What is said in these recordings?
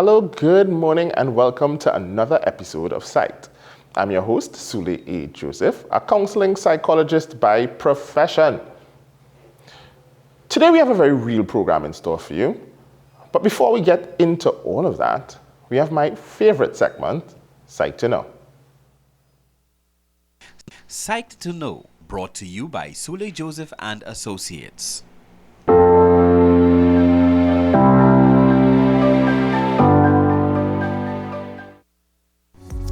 Hello, good morning, and welcome to another episode of PSYCHED. I'm your host, Sule A. Joseph, a counseling psychologist by profession. Today we have a very real program in store for you. But before we get into all of that, we have my favorite segment, Psyched to Know. Psyched to Know, brought to you by Sule Joseph and Associates.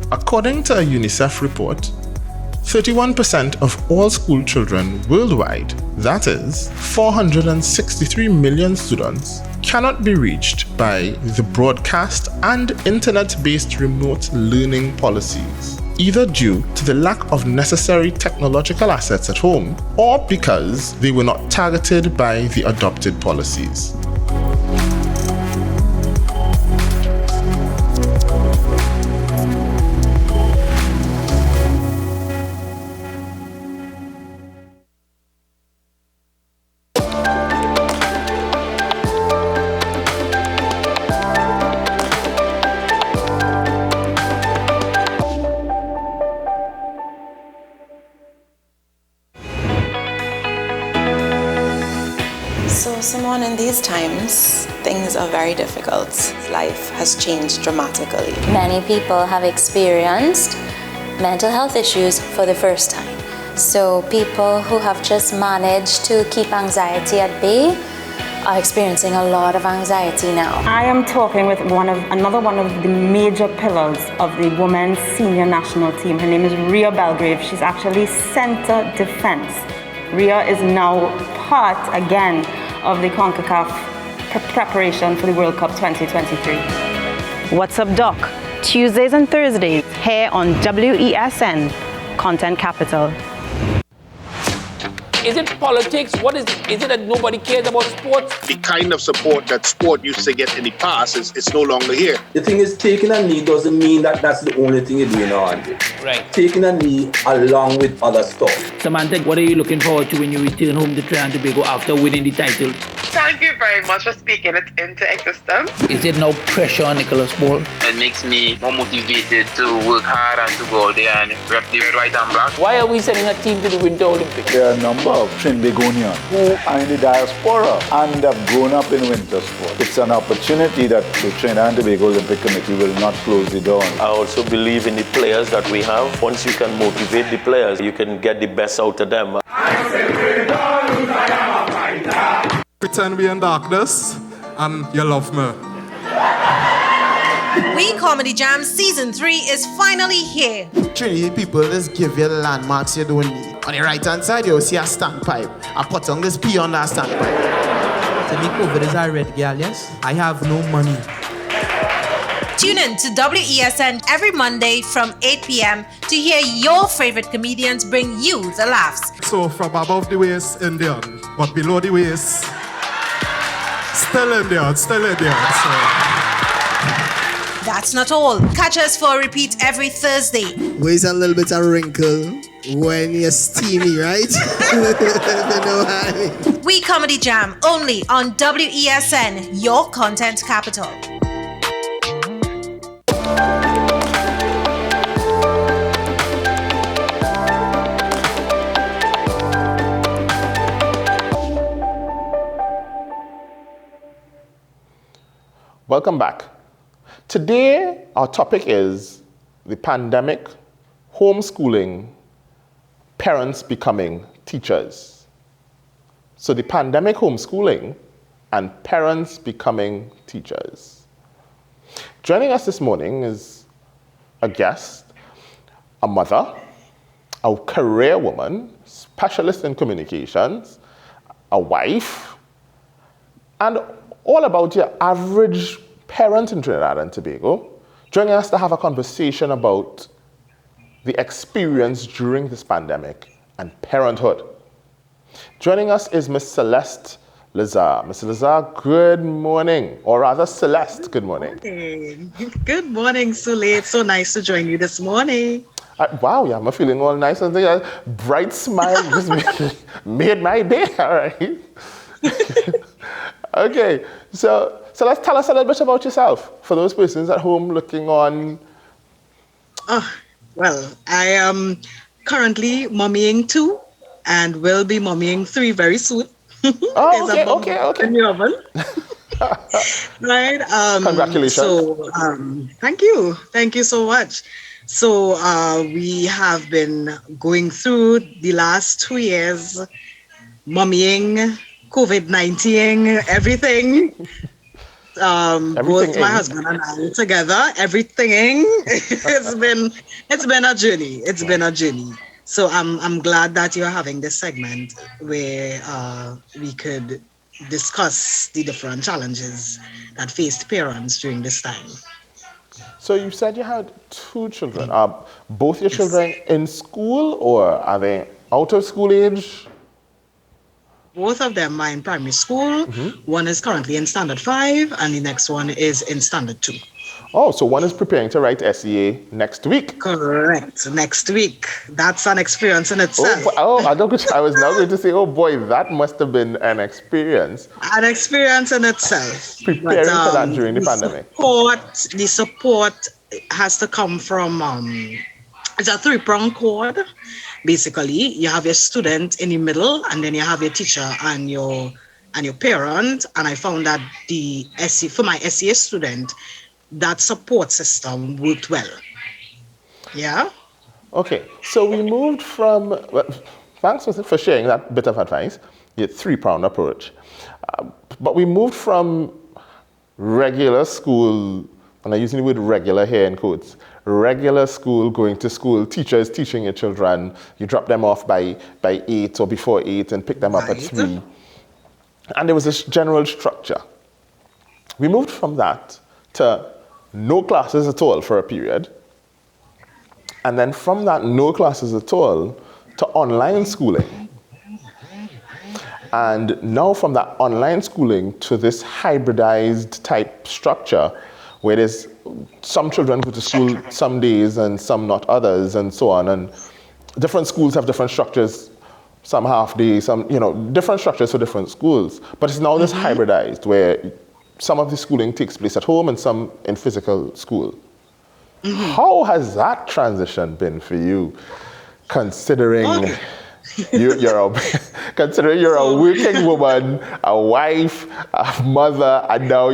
According to a UNICEF report, 31% of all school children worldwide, that is, 463 million students, cannot be reached by the broadcast and internet-based remote learning policies, either due to the lack of necessary technological assets at home or because they were not targeted by the adopted policies. So, Simone, in these times, things are very difficult. Life has changed dramatically. Many people have experienced mental health issues for the first time. So people who have just managed to keep anxiety at bay are experiencing a lot of anxiety now. I am talking with another one of the major pillars of the women's senior national team. Her name is Rhea Belgrave. She's actually center defense. Rhea is now part again of the CONCACAF preparation for the World Cup 2023. What's up, Doc? Tuesdays and Thursdays here on WESN, Content Capital. Is it politics? What is it? Is it that nobody cares about sports? The kind of support that sport used to get in the past is no longer here. The thing is, taking a knee doesn't mean that that's the only thing you're doing on it. Right. Taking a knee along with other stuff. Samantha, what are you looking forward to when you return home to Trinidad and Tobago after winning the title? Thank you very much for speaking it into existence. Is it no pressure on Nicholas Ball? It makes me more motivated to work hard and to go out there and rep the red, white and black. Why are we sending a team to the Winter Olympics? There are a number of Trinbagonians who are in the diaspora and have grown up in winter sport. It's an opportunity that the Trinidad and Tobago Olympic Committee will not close the door on. I also believe in the players that we have. Once you can motivate the players, you can get the best out of them. Pretend we're in darkness and you love me. We Comedy Jam Season 3 is finally here. Trinity people just give you the landmarks you don't need. On the right hand side you'll see a standpipe. I put on this P on that standpipe. So me COVID is a red girl, yes? I have no money. Tune in to WESN every Monday from 8 p.m. to hear your favorite comedians bring you the laughs. So from above the waist, Indian, but below the waist, still Indian. So. That's not all. Catch us for a repeat every Thursday. Where's a little bit of wrinkle when you're steamy, right? You know what I mean? We Comedy Jam only on WESN, your content capital. Welcome back. Today, our topic is the pandemic, homeschooling, parents becoming teachers. So the pandemic, homeschooling, and parents becoming teachers. Joining us this morning is a guest, a mother, a career woman, specialist in communications, a wife, and all about your average parent in Trinidad and Tobago, joining us to have a conversation about the experience during this pandemic and parenthood. Joining us is Miss Celeste Lazar. Miss Lazar, good morning, or rather Celeste, good morning. Good morning, Sule. It's so nice to join you this morning. Wow, yeah, I'm feeling all nice and a bright smile just made my day, all right. Okay, so So let's tell us a little bit about yourself for those persons at home looking on. Well, I am currently mommying 2 and will be mommying 3 very soon. Oh, okay. In the oven. Right. Congratulations. So, thank you so much. So we have been going through the last 2 years, mommying, COVID-19, everything. Both my husband and I together, everything. It's been a journey. It's been a journey. So I'm glad that you're having this segment where we could discuss the different challenges that faced parents during this time. So you said you had 2 children. Are both your children in school or are they out of school age? Both of them are in primary school. One is currently in standard 5 and the next one is in standard 2. Oh, so one is preparing to write SEA next week. Correct. Next week. That's an experience in itself. I was now going to say, oh boy, that must have been an experience. An experience in itself. Preparing for that during the pandemic. The support has to come from, it's a 3-pronged cord. Basically, you have your student in the middle, and then you have your teacher and your parent. And I found that for my SEA student, that support system worked well. Yeah. Okay, so we moved from, thanks for sharing that bit of advice, your 3-pronged approach. But we moved from regular school, and I'm using the word regular here in quotes, regular school, going to school, teachers teaching your children, you drop them off by 8 or before 8 and pick them up at 3. And there was this general structure. We moved from that to no classes at all for a period. And then from that no classes at all to online schooling. And now from that online schooling to this hybridized type structure where there's some children go to school some days and some not others and so on. And different schools have different structures, some half day, some, different structures for different schools. But it's now this hybridized where some of the schooling takes place at home and some in physical school. How has that transition been for you, considering you're a working woman, a wife, a mother, and now,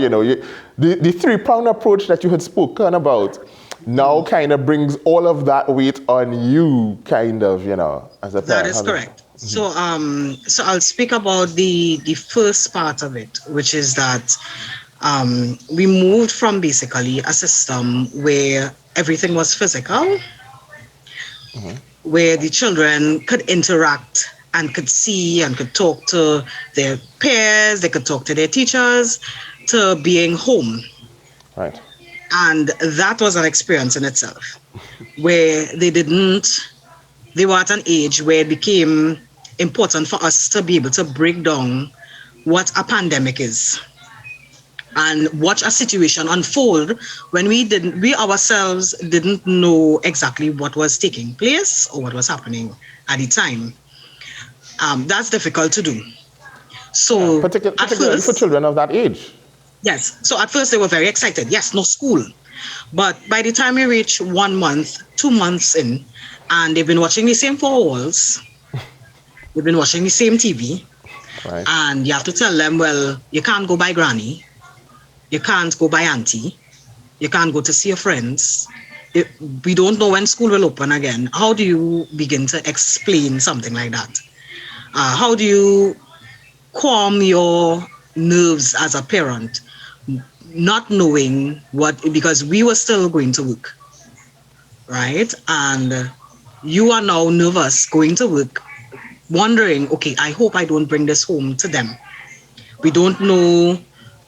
the 3-pronged approach that you had spoken about now kind of brings all of that weight on you, kind of, as a parent. That is correct. So I'll speak about the first part of it, which is that we moved from basically a system where everything was physical, where the children could interact and could see and could talk to their peers, they could talk to their teachers, to being home. Right. And that was an experience in itself, where they were at an age where it became important for us to be able to break down what a pandemic is and watch a situation unfold when we ourselves didn't know exactly what was taking place or what was happening at the time. That's difficult to do. So particularly for children of that age. Yes. So at first they were very excited. Yes, no school. But by the time we reach 1 month, 2 months in, and they've been watching the same 4 walls, they've been watching the same TV, right. And you have to tell them, well, you can't go by granny, you can't go by auntie, you can't go to see your friends. We don't know when school will open again. How do you begin to explain something like that? How do you calm your nerves as a parent, not knowing because we were still going to work, right? And you are now nervous going to work, wondering, okay, I hope I don't bring this home to them. We don't know,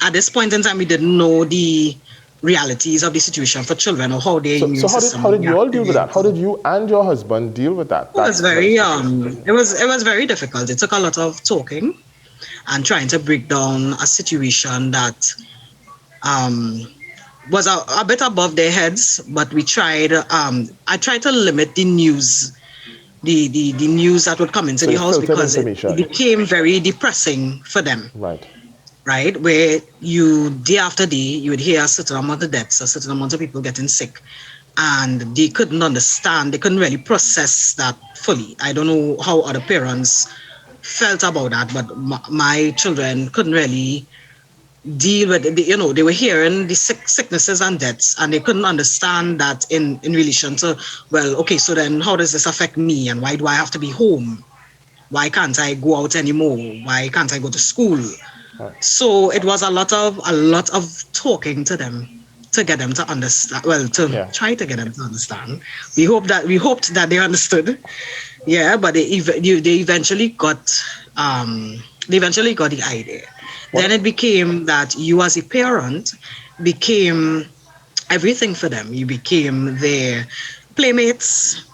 at this point in time, we didn't know the realities of the situation for children or how they use. So how did you all deal with that? How did you and your husband deal with that? It was very it was very difficult. It took a lot of talking and trying to break down a situation that was a bit above their heads, but we tried. I tried to limit the news, the news that would come into the house, because it became very depressing for them. Right. right? Where you, day after day, you would hear a certain amount of deaths, a certain amount of people getting sick. And they couldn't understand, they couldn't really process that fully. I don't know how other parents felt about that, but my children couldn't really deal with it. They were hearing the sicknesses and deaths, and they couldn't understand that in relation to, well, okay, so then how does this affect me, and why do I have to be home? Why can't I go out anymore? Why can't I go to school? So it was a lot of talking to them to get them to understand. Well, try to get them to understand. We hoped that they understood. Yeah, but they eventually got the idea. Then it became that you as a parent became everything for them. You became their playmates.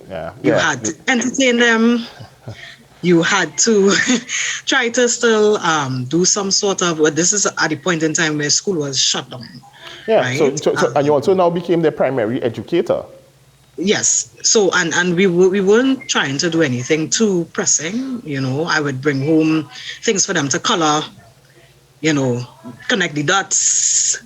You had to entertain them. You had to try to still do some sort of, well, this is at the point in time where school was shut down. Yeah, right? so and you also now became their primary educator. Yes. So, and we weren't trying to do anything too pressing. I would bring home things for them to color, connect the dots.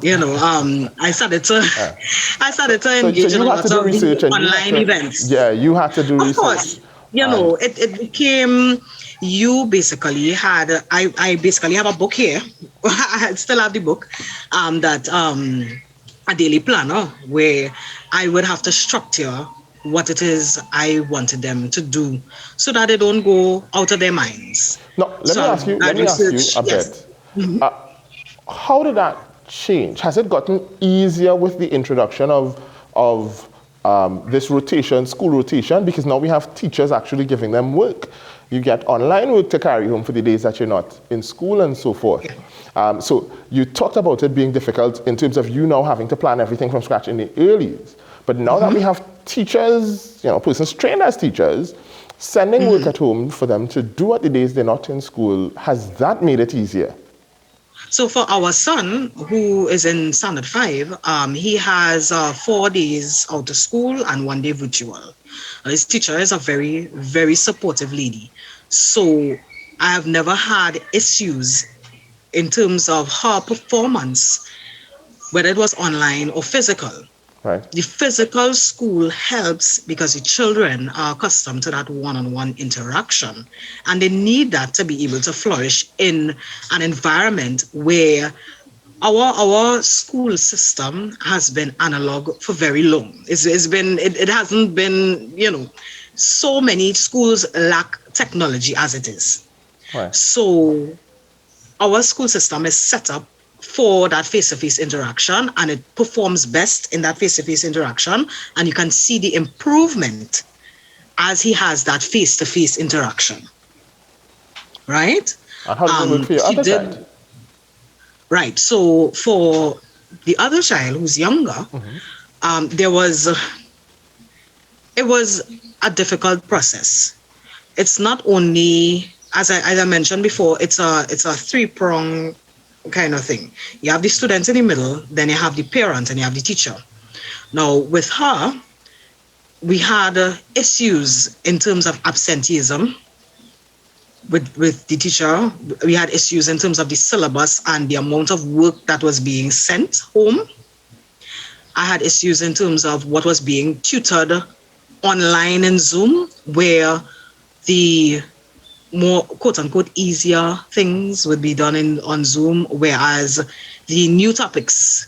I started to engage in a lot of online events. Yeah, you had to do research. Of course. It became, you basically had, I basically have a book here. I still have the book, a daily planner where I would have to structure what it is I wanted them to do so that they don't go out of their minds. Now, let me ask you a bit. Mm-hmm. How did that change? Has it gotten easier with the introduction of this school rotation? Because now we have teachers actually giving them work. You get online work to carry home for the days that you're not in school and so forth. Yeah. So you talked about it being difficult in terms of you now having to plan everything from scratch in the early years. But now that we have teachers, persons trained as teachers, sending work at home for them to do at the days they're not in school, has that made it easier? So for our son, who is in standard 5, he has 4 days out of school and 1 day virtual. His teacher is a very, very supportive lady. So I have never had issues in terms of her performance, whether it was online or physical. Right. The physical school helps because the children are accustomed to that one-on-one interaction, and they need that to be able to flourish in an environment where our school system has been analog for very long. It hasn't been, so many schools lack technology as it is. Right. So our school system is set up for that face-to-face interaction, and it performs best in that face-to-face interaction, and you can see the improvement as he has that face-to-face interaction. Right? And how does it work for your other child? Right. So for the other child who's younger, it was a difficult process. It's not only, as I mentioned before, it's a 3-prong kind of thing. You have the students in the middle, then you have the parent, and you have the teacher. Now, with her, we had issues in terms of absenteeism with the teacher. We had issues in terms of the syllabus and the amount of work that was being sent home. I had issues in terms of what was being tutored online in Zoom, where the more quote-unquote easier things would be done on Zoom, whereas the new topics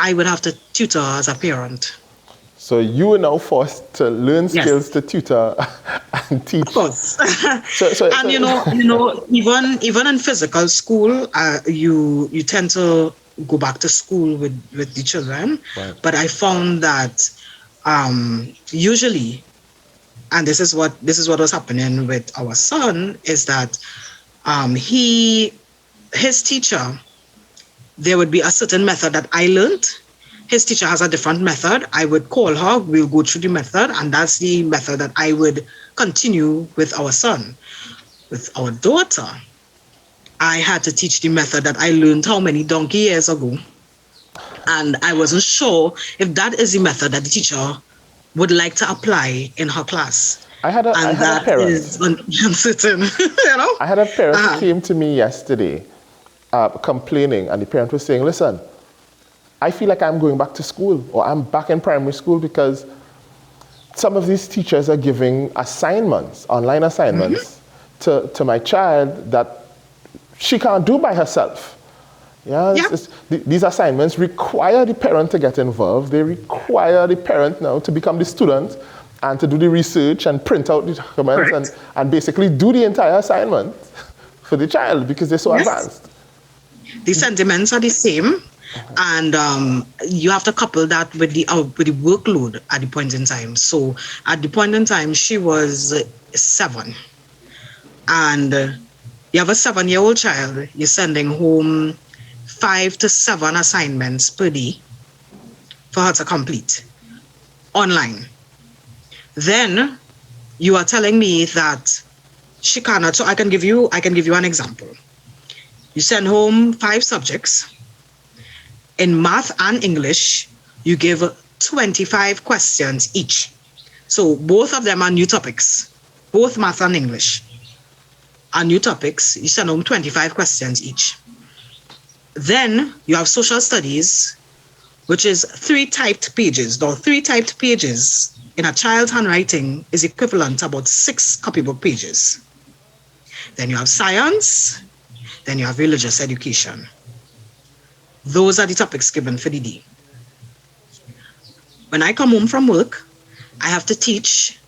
I would have to tutor as a parent. So you are now forced to learn skills to tutor and teach. Of course. And even in physical school, you tend to go back to school with the children. Right. But I found that usually, and this is what was happening with our son, is that his teacher, there would be a certain method that I learned. His teacher has a different method. I would call her, we'll go through the method, and that's the method that I would continue with our son. With our daughter, I had to teach the method that I learned how many donkey years ago. And I wasn't sure if that is the method that the teacher would like to apply in her class. I had a parent. Is uncertain, I had a parent who came to me yesterday, complaining, and the parent was saying, listen, I feel like I'm going back to school, or I'm back in primary school, because some of these teachers are giving assignments, online assignments, to my child that she can't do by herself. These assignments require the parent to get involved. They require the parent now to become the student and to do the research and print out the documents and basically do the entire assignment for the child because they're so advanced. The sentiments are the same, and you have to couple that with the workload at the point in time. So at the point in time, she was 7, and you have a 7-year-old child. You're sending home 5 to 7 assignments per day for her to complete online. Then you are telling me that she cannot. So I can give you an example. You send home 5 subjects. In math and English, you give 25 questions each. So both of them are new topics. Both math and English are new topics. You send home 25 questions each. Then you have social studies, which is 3 typed pages. Now, 3 typed pages in a child's handwriting is equivalent to about 6 copybook pages. Then you have science. Then you have religious education. Those are the topics given for the day. When I come home from work, I have to teach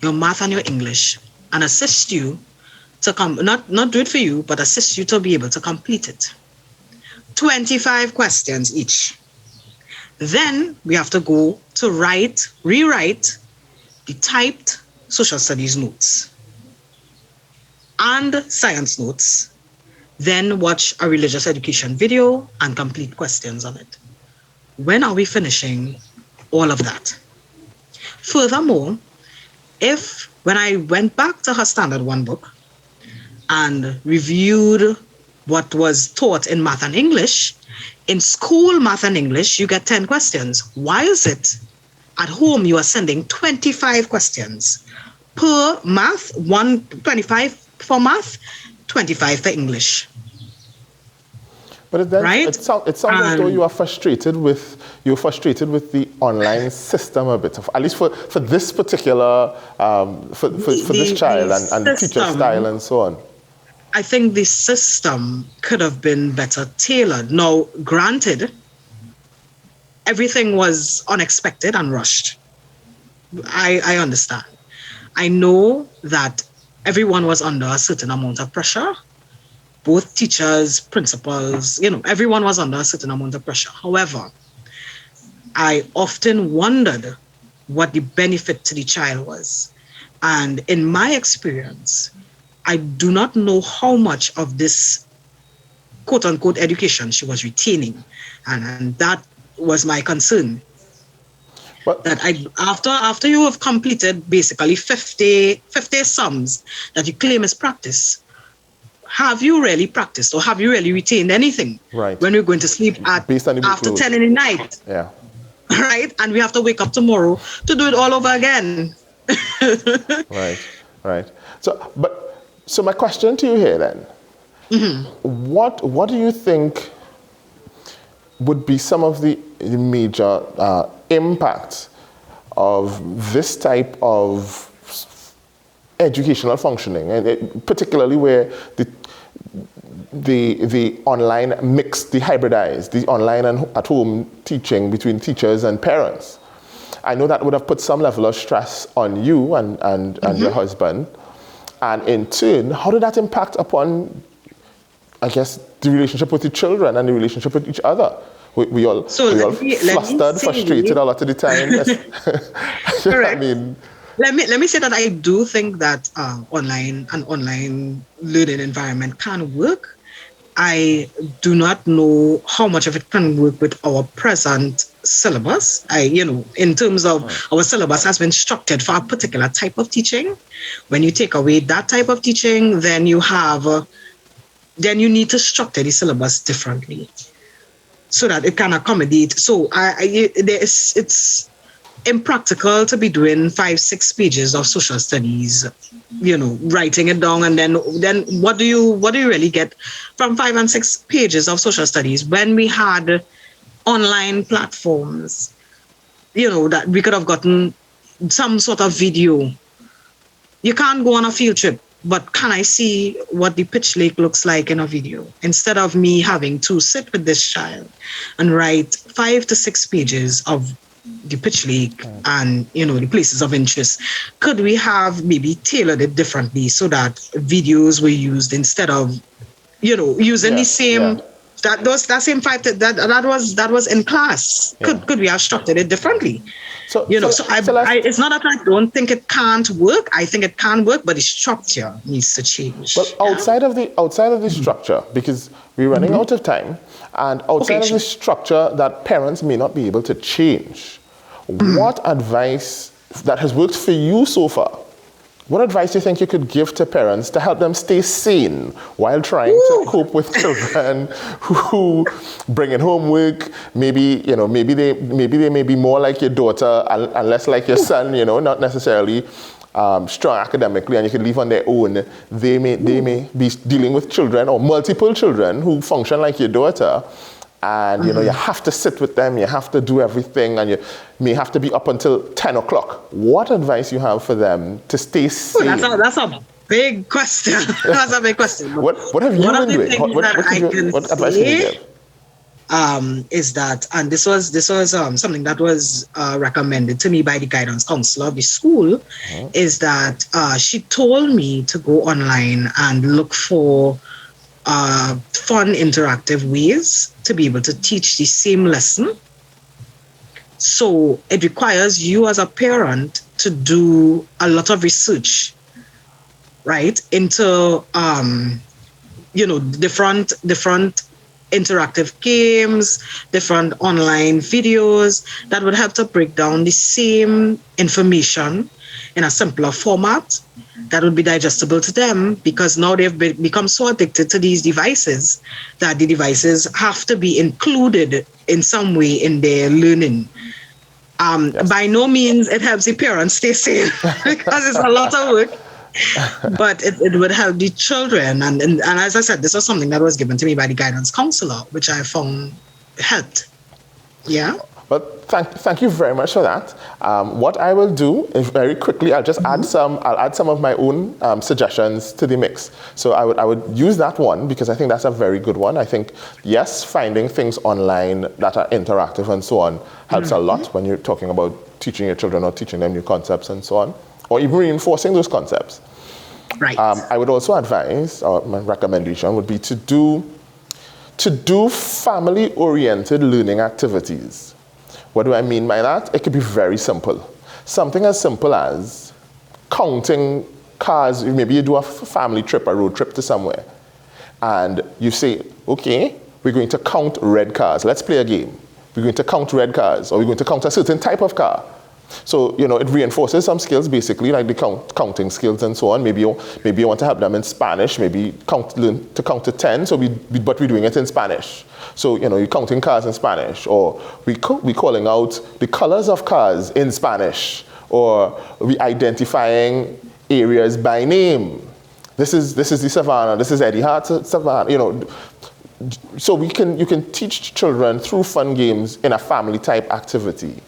your math and your English and assist you to not do it for you, but assist you to be able to complete it. 25 questions each. Then we have to go to rewrite the typed social studies notes and science notes, then watch a religious education video and complete questions on it. When are we finishing all of that? Furthermore, when I went back to her standard 1 book and reviewed what was taught in math and English, in school math and English, you get 10 questions. Why is it at home you are sending 25 questions per math, 25 for math, 25 for English? But it sounds as though you are frustrated with the online system a bit, at least for this particular for this child and the teacher style and so on. I think the system could have been better tailored. Now, granted, everything was unexpected and rushed. I understand. I know that everyone was under a certain amount of pressure. Both teachers, principals, everyone was under a certain amount of pressure. However, I often wondered what the benefit to the child was. And in my experience, I do not know how much of this quote-unquote education she was retaining. And that was my concern. That after you have completed basically 50 sums that you claim is practice, have you really practiced or have you really retained anything? Right. When we're going to sleep after 10 in the night. Yeah. Right? And we have to wake up tomorrow to do it all over again. Right. So my question to you here then, what do you think would be some of the major impacts of this type of educational functioning, and particularly where the online mixed, the hybridized, the online and at home teaching between teachers and parents? I know that would have put some level of stress on you and your husband. And in turn, how did that impact upon, I guess, the relationship with the children and the relationship with each other? We all flustered, frustrated a lot of the time. Correct. I mean, let me say that I do think that online learning environment can work. I do not know how much of it can work with our present syllabus. In terms of our syllabus has been structured for a particular type of teaching. When you take away that type of teaching, then you need to structure the syllabus differently so that it can accommodate. So impractical to be doing 5-6 pages of social studies, writing it down, and then what do you really get from 5 and 6 pages of social studies when we had online platforms, that we could have gotten some sort of video. You can't go on a field trip, but can I see what the pitch lake looks like in a video? Instead of me having to sit with this child and write 5 to 6 pages of the pitch lake and, the places of interest, could we have maybe tailored it differently so that videos were used instead of, using the same, that same 5 that was in class. Yeah. Could we have structured it differently? It's not that I don't think it can't work. I think it can work, but the structure needs to change. Well, outside of the structure, because we're running out of time, and outside of the structure that parents may not be able to change, what advice that has worked for you so far? What advice do you think you could give to parents to help them stay sane while trying to cope with children who bring in homework? Maybe they may be more like your daughter and less like your son. Not necessarily strong academically, and you can leave on their own. They may be dealing with children or multiple children who function like your daughter. And, you have to sit with them, you have to do everything, and you may have to be up until 10 o'clock. What advice you have for them to stay sane? That's a big question. That's a big question. What have you been doing? What advice can you give? Is that, and this was something that was recommended to me by the guidance counselor of the school, is that she told me to go online and look for fun, interactive ways to be able to teach the same lesson. So it requires you as a parent to do a lot of research, right, into different interactive games, different online videos that would help to break down the same information in a simpler format that would be digestible to them, because now they've become so addicted to these devices that the devices have to be included in some way in their learning. By no means it helps the parents stay safe because it's a lot of work, but it would help the children. And as I said, this was something that was given to me by the guidance counselor, which I found helped. Yeah. But thank you very much for that. What I will do is very quickly, I'll just add some of my own suggestions to the mix. So I would use that one because I think that's a very good one. I think, yes, finding things online that are interactive and so on helps a lot when you're talking about teaching your children or teaching them new concepts and so on, or even reinforcing those concepts. Right. I would also advise, or my recommendation would be to do family-oriented learning activities. What do I mean by that? It could be very simple. Something as simple as counting cars. Maybe you do a family trip, a road trip to somewhere. And you say, okay, we're going to count red cars. Let's play a game. We're going to count red cars, or we're going to count a certain type of car. So, it reinforces some skills, basically, like the counting skills and so on. Maybe you want to help them in Spanish, maybe learn to count to 10, but we're doing it in Spanish. So, you're counting cars in Spanish, or we're calling out the colors of cars in Spanish, or we're identifying areas by name. This is the Savannah, this is Eddie Hart's Savannah, So you can teach children through fun games in a family-type activity.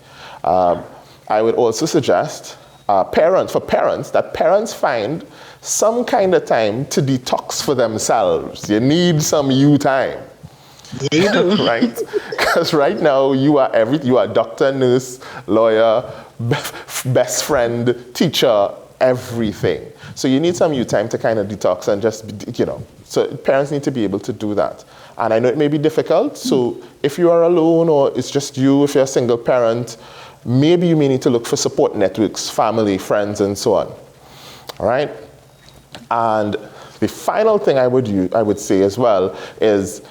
I would also suggest that parents find some kind of time to detox for themselves. You need some you time. Yeah, you do. Right? Because right now you are doctor, nurse, lawyer, best friend, teacher, everything. So you need some you time to kind of detox and just, so parents need to be able to do that. And I know it may be difficult, so if you are alone or it's just you, if you're a single parent, maybe you may need to look for support networks, family, friends, and so on. All right? And the final thing I would say as well is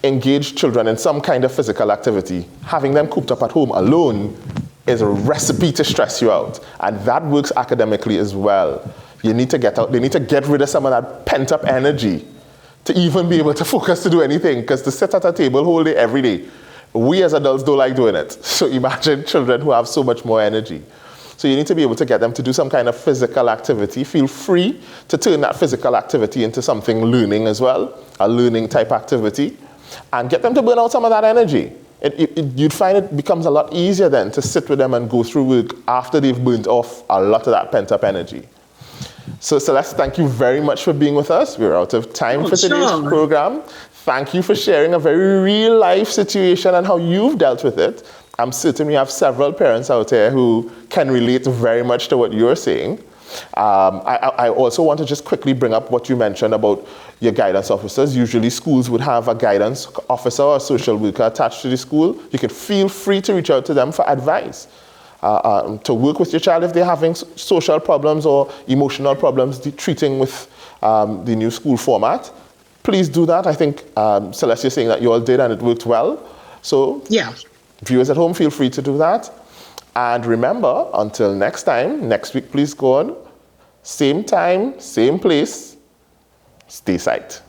engage children in some kind of physical activity. Having them cooped up at home alone is a recipe to stress you out. And that works academically as well. You need to get out. They need to get rid of some of that pent-up energy to even be able to focus to do anything. Because to sit at a table whole day every day, We as adults don't like doing it. So imagine children who have so much more energy. So you need to be able to get them to do some kind of physical activity. Feel free to turn that physical activity into something learning as well, a learning type activity, and get them to burn out some of that energy. You'd find it becomes a lot easier then to sit with them and go through work after they've burnt off a lot of that pent-up energy. So Celeste, thank you very much for being with us. We're out of time for today's program. Thank you for sharing a very real life situation and how you've dealt with it. I'm certain we have several parents out there who can relate very much to what you're saying. I also want to just quickly bring up what you mentioned about your guidance officers. Usually schools would have a guidance officer or a social worker attached to the school. You can feel free to reach out to them for advice, to work with your child if they're having social problems or emotional problems, treating with the new school format. Please do that. I think Celeste, you're saying that you all did and it worked well. So yeah. Viewers at home, feel free to do that. And remember, until next time, next week, please go on. Same time, same place. Stay psyched.